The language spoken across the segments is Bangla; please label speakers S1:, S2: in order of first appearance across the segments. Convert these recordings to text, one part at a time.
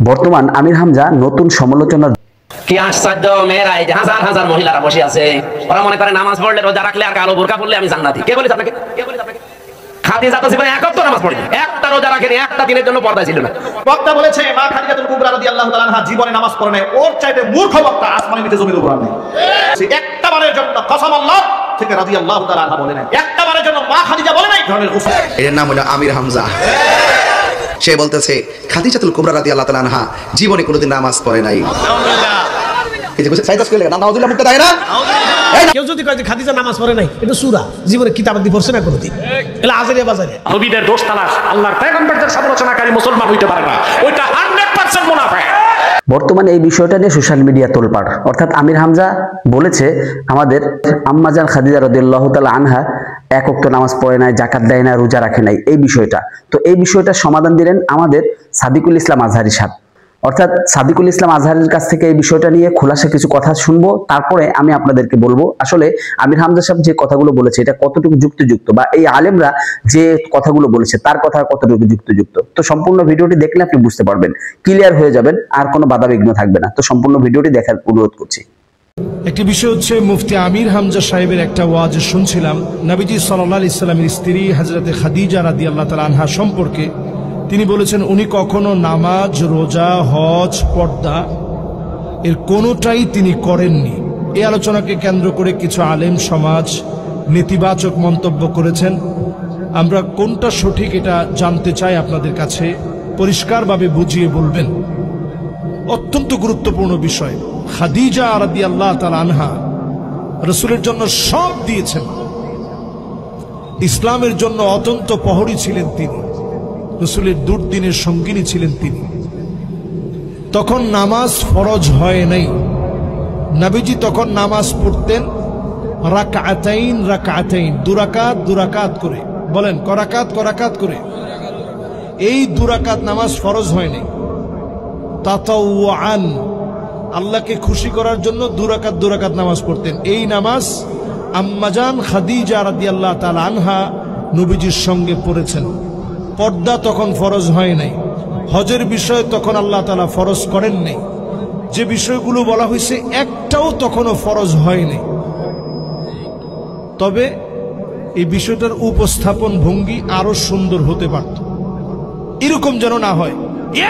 S1: বর্তমান আমির হামজা নতুন সমালোচনার
S2: কি আশ্চর্য মেয়েরা, এই যে হাজার হাজার মহিলারা বসে আছে, ওরা মনে করে নামাজ পড়লে, রোজা রাখলে আর কালো বোরকা পড়লে আমি জান্নাতি। কে বলেছে আপনাকে? খাদিজা তো জীবনে এক রাত নামাজ পড়েনি, একটা রোজা রাখেনি, একটা দিনের জন্য পর্দা ছিল না।
S3: বক্তা বলেছে মা খাদিজাতুল কুবরা রাদিয়াল্লাহু তাআলা আনহা জীবনে নামাজ পড়ে নাই, ওর চাইতে মূর্খ বক্তা আসমানের নিচে জমির উপর নেই। একটা বারের জন্য কসম আল্লাহ থেকে রাদিয়াল্লাহু তাআলা আনহা বলে নাই, একটা বারের জন্য মা খাদিজা বলে নাই ধরনের গোসল।
S4: এর নাম হলো আমির হামজা। সে বলতেছে খাদিজাতুল কুবরা রাদিয়াল্লাহু তাআলা আনহা জীবনে কোনোদিন নামাজ পড়ে নাই।
S5: কেউ যদি কয় যে খাদিজা নামাজ পড়ে নাই, এটা সূরা জীবনে কিতাবাদি পড়ছে না কোনোদিন, এটা আজারিয়া বাজারে।
S6: নবীদের দোষ তালাশ, আল্লাহর পয়গম্বরদের সমালোচনাকারী মুসলমান হইতে পারে না, ওইটা 100% মুনাফিক।
S1: বর্তমানে এই বিষয়টা নিয়ে সোশ্যাল মিডিয়া তোলপাড়। অর্থাৎ আমির হামজা বলেছে আমাদের আম্মাজান খাদিজা রাদিয়াল্লাহু তাআলা আনহা এক ওয়াক্ত নামাজ পড়ে নাই, যাকাত দেয় না, রোজা রাখে নাই, এই বিষয়টা। তো এই বিষয়টার সমাধান দিলেন আমাদের সাদিকুল ইসলাম আজহারী সাহেব। অর্থাৎ সাদিকুল ইসলাম আজহারের কাছ থেকে এই বিষয়টা নিয়ে খোলাসা কিছু কথা শুনবো, তারপরে আমি আপনাদেরকে বলবো আসলে আমির হামজা সাহেব যে কথাগুলো বলেছে এটা কতটুকু যুক্তিযুক্ত, বা এই আলেমরা যে কথাগুলো বলেছে তার কথা কতটুকু যুক্তিযুক্ত। তো সম্পূর্ণ ভিডিওটি দেখলে আপনি বুঝতে পারবেন, ক্লিয়ার হয়ে যাবেন, আর কোনো বাধাবিঘ্ন থাকবে না। তো সম্পূর্ণ ভিডিওটি দেখার অনুরোধ করছি।
S5: একটি বিষয় হচ্ছে মুফতি আমির হামজা সাহেবের একটা ওয়াজ শুনছিলাম নবীজি সাল্লাল্লাহু আলাইহি সাল্লামের স্ত্রী হযরতে খাদিজা রাদিয়াল্লাহু তাআলা আনহা সম্পর্কে। তিনি বলেছেন উনি কখনো নামাজ, রোজা, হজ, পর্দা এর কোনোটাই তিনি করেননি। এই আলোচনাকে কেন্দ্র করে কিছু আলেম সমাজ নেতিবাচক মন্তব্য করেছেন। আমরা কোনটা সঠিক এটা জানতে চাই, আপনাদের কাছে পরিষ্কারভাবে বুঝিয়ে বলবেন। অত্যন্ত গুরুত্বপূর্ণ বিষয়। খাদিজা রাদিয়াল্লাহু তাআলা আনহা রাসূলের জন্য সব দিয়েছেন, ইসলামের জন্য অত্যন্ত প্রহরী ছিলেন তিনি, রাসূলের দুর্দিনের সঙ্গিনী ছিলেন তিনি। তখন নামাজ ফরজ হয় নাই, নবীজি তখন নামাজ পড়তেন রাকাতাইন রাকাতাইন, দুরাকাত দুরাকাত করে। বলেন করাকাত করাকাত করে। এই দুরাকাত নামাজ ফরজ হয় নাই, তাতাওয়ান, আল্লাহকে খুশি করার জন্য দুরাকাত দুরাকাত নামাজ পড়তেন। এই নামাজ আম্মাজান খাদিজা রাদিয়াল্লাহু তাআলা আনহা নবীজির সঙ্গে পড়েছেন। পর্দা তখন ফরজ হয় নাই, হজের বিষয় তখন আল্লাহ তাআলা ফরজ করেন নাই, যে বিষয়গুলো বলা হয়েছে একটাও তখনও ফরজ হয়নি। তবে এই বিষয়টার উপস্থাপন ভঙ্গি আরো সুন্দর হতে পারত। এরকম যেন না হয়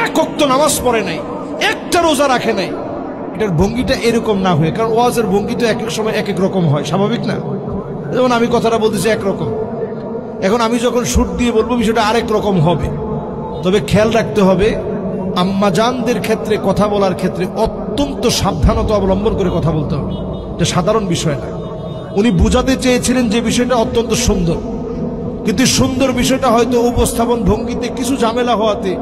S5: এক ওয়াক্ত নামাজ পড়ে নাই, একটা রোজা রাখে নাই, এটার ভঙ্গিটা এরকম না হয়। কারণ ওয়াজের ভঙ্গি তো এক এক সময় এক এক রকম হয়, স্বাভাবিক না? যেমন আমি কথাটা বলতেছি একরকম, এখন আমি যখন সুর দিয়ে বলবো বিষয়টা আরেক রকম হবে। তবে খেয়াল রাখতে হবে আম্মাজানদের ক্ষেত্রে কথা বলার ক্ষেত্রে অত্যন্ত সাবধানতা অবলম্বন করে কথা বলতে হবে। এটা সাধারণ বিষয় না। উনি বুঝাতে চেয়েছিলেন যে বিষয়টা অত্যন্ত সুন্দর, কিন্তু সুন্দর বিষয়টা হয়তো উপস্থাপন ভঙ্গিতে কিছু ঝামেলা হওয়াতে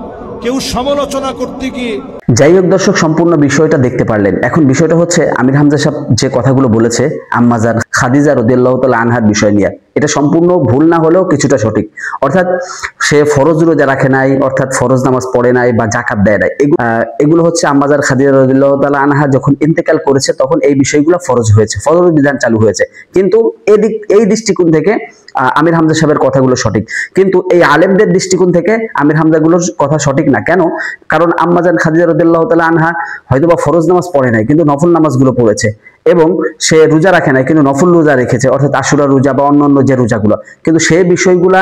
S5: কেউ সমালোচনা করতে গিয়ে।
S1: যাই হোক দর্শক, সম্পূর্ণ বিষয়টা দেখতে পারলেন। এখন বিষয়টা হচ্ছে আমির হামজা সাহেব যে কথাগুলো বলেছে আম্মাজান খাদিজা রাদিয়াল্লাহু তাআলা আনহার বিষয় নিয়ে, এটা সম্পূর্ণ ভুল না হলেও কিছুটা সঠিক। অর্থাৎ সে ফরজ রোজা রাখে নাই, অর্থাৎ ফরজ নামাজ পড়ে নাই বা যাকাত দেয় নাই, এগুলো হচ্ছে আম্মাজান খাদিজা রাদিয়াল্লাহু তাআলা আনহা যখন ইন্তেকাল করেছে তখন এই বিষয়গুলো ফরজ হয়েছে, ফরজ বিধান চালু হয়েছে। কিন্তু এই দৃষ্টিকোণ থেকে আমির হামজা সাহেবের কথাগুলো সঠিক, কিন্তু এই আলেমদের দৃষ্টিকোণ থেকে আমির হামজাগুলোর কথা সঠিক না। কেন? কারণ আম্মাজান খাদিজা রাদিয়াল্লাহু তাআলা আনহা হয়তোবা ফরজ নামাজ পড়ে নাই, কিন্তু নফল নামাজগুলো পড়েছে, এবং সে রোজা রাখে নাই কিন্তু নফল রোজা রেখেছে, অর্থাৎ আশুরা রোজা বা অন্যান্য যে রোজাগুলো। কিন্তু সেই বিষয়গুলা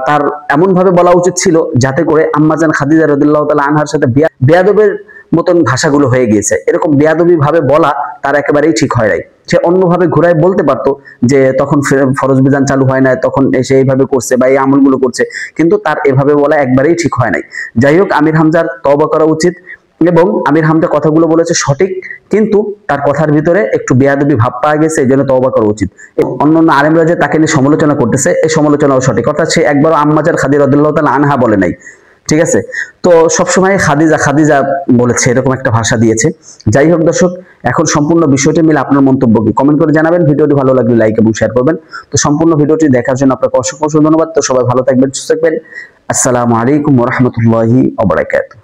S1: তার এমন ভাবে বলা উচিত ছিল যাতে করে আম্মাজান খাদিজা রাদিয়াল্লাহু তাআলা আনহার সাথে বেয়াদবের মতন ভাষাগুলো হয়ে গিয়েছে। এরকম বেয়াদবি ভাবে বলা তার একেবারেই ঠিক হয় নাই। সে অন্যভাবে ঘুরায় বলতে পারতো যে তখন ফরজ বিধান চালু হয় না, তখন এসে এইভাবে করছে বা এই আমলগুলো করছে, কিন্তু তার এভাবে বলা একবারেই ঠিক হয় নাই। যাই হোক, আমির হামজার তওবা করা উচিত, এবং আমির হামজা কথাগুলো বলেছে সঠিক, কিন্তু তার কথার ভিতরে একটু বেয়াদবি ভাব পাওয়া গেছে, এই জন্য তওবা করা উচিত। অন্যান্য আলেমরা যে তাকে নিয়ে সমালোচনা করতেছে, এই সমালোচনাও সঠিক। অর্থাৎ সে একবারও আম্মাজান খাদিজা রাদিয়াল্লাহু তাআলা আনহা বলে নাই, ঠিক আছে? তো সবসময় খাদিজা খাদিজা বলেছে, এরকম একটা ভাষা দিয়েছে। যাই হোক দর্শক, এখন সম্পূর্ণ বিষয়টি মিলে আপনার মন্তব্য কি কমেন্ট করে জানাবেন। ভিডিওটি ভালো লাগলে লাইক এবং শেয়ার করবেন। তো সম্পূর্ণ ভিডিওটি দেখার জন্য আপনাকে অসংখ্য ধন্যবাদ। তো সবাই ভালো থাকবেন, সুস্থ থাকবেন। আসসালামু আলাইকুম ওয়া রাহমাতুল্লাহি ওয়া বারাকাতুহু।